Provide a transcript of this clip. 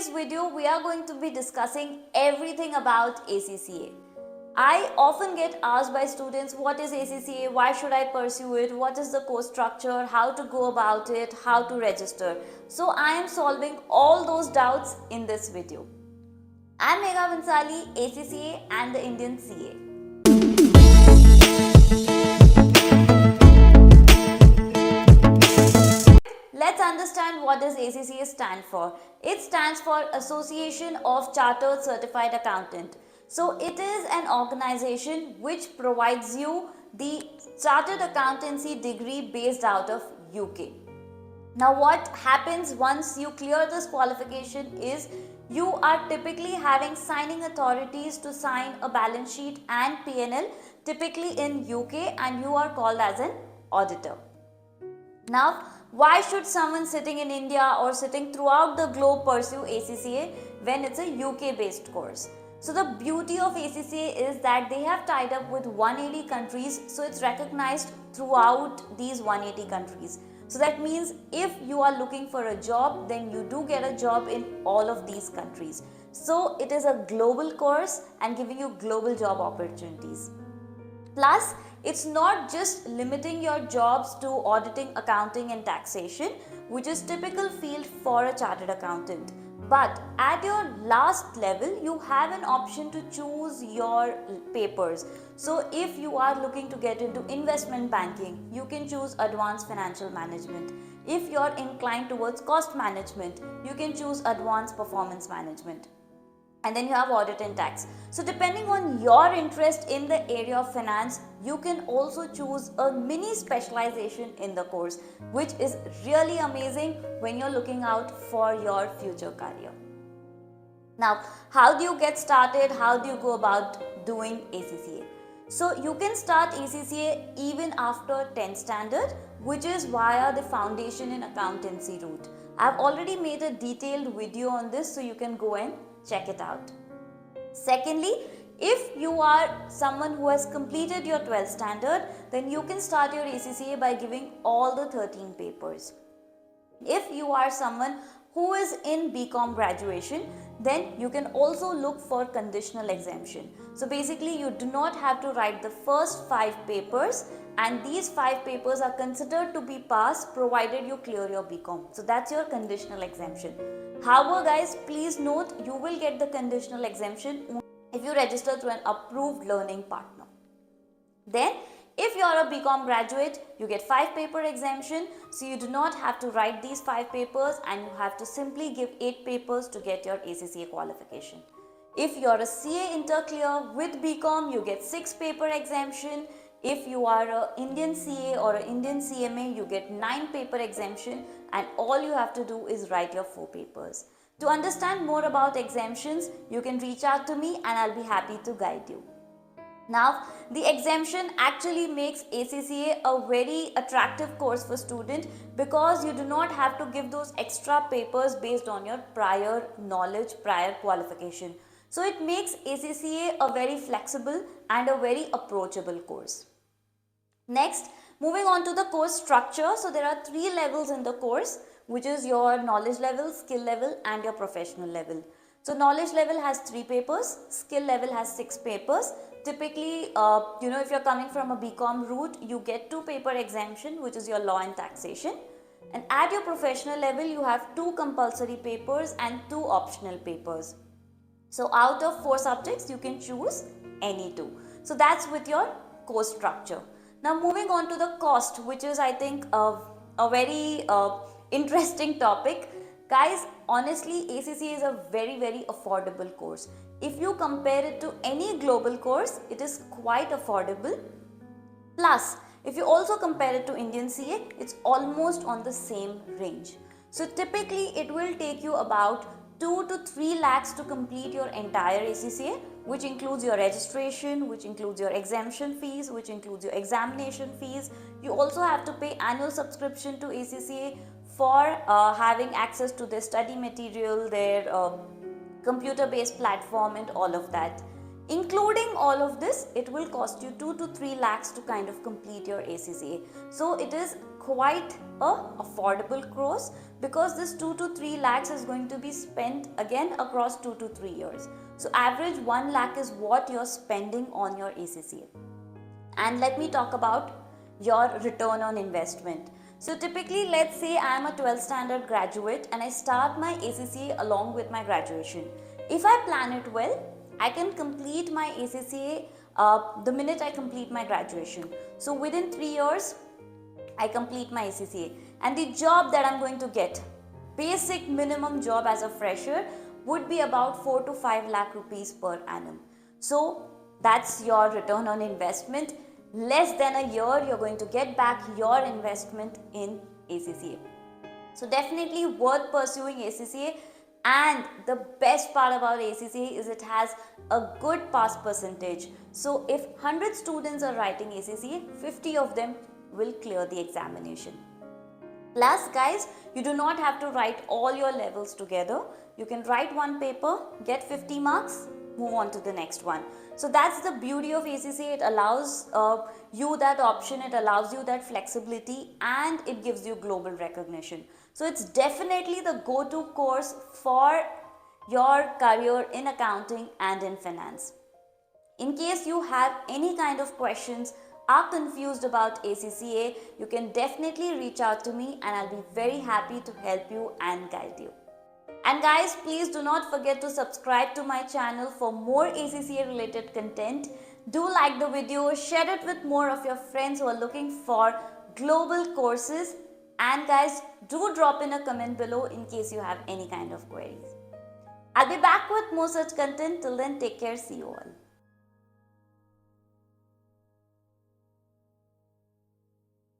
today's video, we are going to be discussing everything about ACCA. I often get asked by students, what is ACCA, why should I pursue it, what is the course structure, how to go about it, how to register. So I am solving all those doubts in this video. I am Megha Vansali, ACCA and the Indian CA. Let's understand what does ACCA stand for. It stands for Association of Chartered Certified Accountant. So it is an organization which provides you the chartered accountancy degree based out of UK. Now what happens once you clear this qualification is you are typically having signing authorities to sign a balance sheet and P&L typically in UK, and you are called as an auditor. Now, why should someone sitting in India or sitting throughout the globe pursue ACCA when it's a UK based course? So the beauty of ACCA is that they have tied up with 180 countries, so it's recognized throughout these 180 countries. So that means if you are looking for a job, then you do get a job in all of these countries. So it is a global course and giving you global job opportunities. Plus, it's not just limiting your jobs to auditing, accounting and taxation, which is typical field for a chartered accountant. But at your last level, you have an option to choose your papers. So if you are looking to get into investment banking, you can choose advanced financial management. If you're inclined towards cost management, you can choose advanced performance management. And then you have audit and tax. So depending on your interest in the area of finance, you can also choose a mini specialization in the course, which is really amazing when you're looking out for your future career. Now, how do you get started? How do you go about doing ACCA? So you can start ACCA even after 10th standard, which is via the foundation in accountancy route. I've already made a detailed video on this, so you can go and check it out. Secondly, if you are someone who has completed your 12th standard, then you can start your ACCA by giving all the 13 papers. If you are someone who is in BCom graduation, then you can also look for conditional exemption. So basically you do not have to write the first 5 papers, and these 5 papers are considered to be passed provided you clear your BCom. So that's your conditional exemption. However guys, please note, you will get the conditional exemption if you register through an approved learning partner. Then if you are a BCom graduate, you get 5 paper exemption, so you do not have to write these 5 papers and you have to simply give 8 papers to get your ACCA qualification. If you are a CA interclear with BCom, you get 6 paper exemption. If you are an Indian CA or an Indian CMA, you get 9 paper exemption, and all you have to do is write your 4 papers. To understand more about exemptions, you can reach out to me and I'll be happy to guide you. Now, the exemption actually makes ACCA a very attractive course for students because you do not have to give those extra papers based on your prior knowledge, prior qualification. So it makes ACCA a very flexible and a very approachable course. Next, moving on to the course structure. So there are 3 levels in the course, which is your knowledge level, skill level and your professional level. So knowledge level has 3 papers, skill level has 6 papers. Typically, if you're coming from a BCom route, you get 2 paper exemption, which is your law and taxation. And at your professional level, you have 2 compulsory papers and 2 optional papers. So out of 4 subjects, you can choose any 2. So that's with your course structure. Now moving on to the cost, which is I think a very interesting topic. Guys, honestly, ACCA is a very affordable course. If you compare it to any global course, it is quite affordable. Plus, if you also compare it to Indian CA, it's almost on the same range. So typically, it will take you about 2 to 3 lakhs to complete your entire ACCA, which includes your registration, which includes your exemption fees, which includes your examination fees. You also have to pay annual subscription to ACCA for having access to their study material, their computer-based platform and all of that. Including all of this, it will cost you 2 to 3 lakhs to kind of complete your ACCA. So it is quite a affordable course, because this 2 to 3 lakhs is going to be spent again across 2 to 3 years. So average 1 lakh is what you're spending on your ACCA. And let me talk about your return on investment. So typically, let's say I am a 12th standard graduate and I start my ACCA along with my graduation. If I plan it well, I can complete my ACCA the minute I complete my graduation. So within 3 years, I complete my ACCA, and the job that I'm going to get, basic minimum job as a fresher, would be about 4 to 5 lakh rupees per annum. So that's your return on investment. Less than a year, you're going to get back your investment in ACCA. So definitely worth pursuing ACCA. And the best part about ACCA is it has a good pass percentage. So if 100 students are writing ACCA, 50 of them will clear the examination. Plus guys, you do not have to write all your levels together. You can write one paper, get 50 marks, move on to the next one. So that's the beauty of ACCA. It allows you that option, it allows you that flexibility, and it gives you global recognition. So it's definitely the go-to course for your career in accounting and in finance. In case you have any kind of questions, are confused about ACCA, you can definitely reach out to me and I'll be very happy to help you and guide you. And guys, please do not forget to subscribe to my channel for more ACCA related content. Do like the video, share it with more of your friends who are looking for global courses. And guys, do drop in a comment below in case you have any kind of queries. I'll be back with more such content. Till then, take care. See you all.